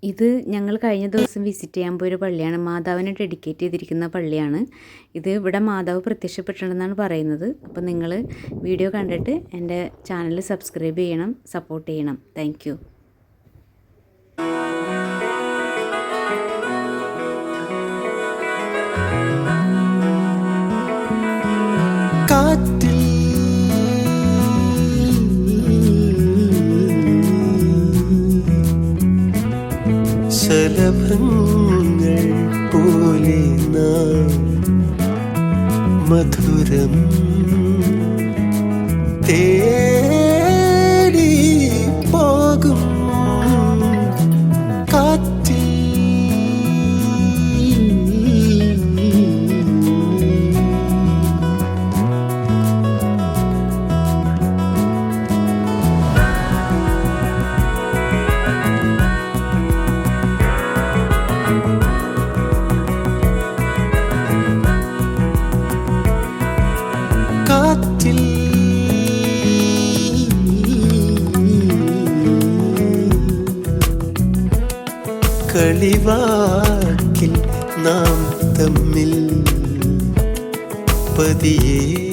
ഇത് ഞങ്ങൾ കഴിഞ്ഞ ദിവസം വിസിറ്റ് ചെയ്യാൻ പോയൊരു പള്ളിയാണ്. മാതാവിനെ ഡെഡിക്കേറ്റ് ചെയ്തിരിക്കുന്ന പള്ളിയാണ് ഇത്. ഇവിടെ മാതാവ് പ്രത്യക്ഷപ്പെട്ടിട്ടുണ്ടെന്നാണ് പറയുന്നത്. അപ്പോൾ നിങ്ങൾ വീഡിയോ കണ്ടിട്ട് എൻ്റെ ചാനൽ സബ്സ്ക്രൈബ് ചെയ്യണം, സപ്പോർട്ട് ചെയ്യണം. Thank you. ശലഭങ്ങൾ പോലെ നാം മധുരം തേടി പോകും കാറ്റിൽ. കളിവാക്കിൽ നാം തമ്മിൽ പതിയെ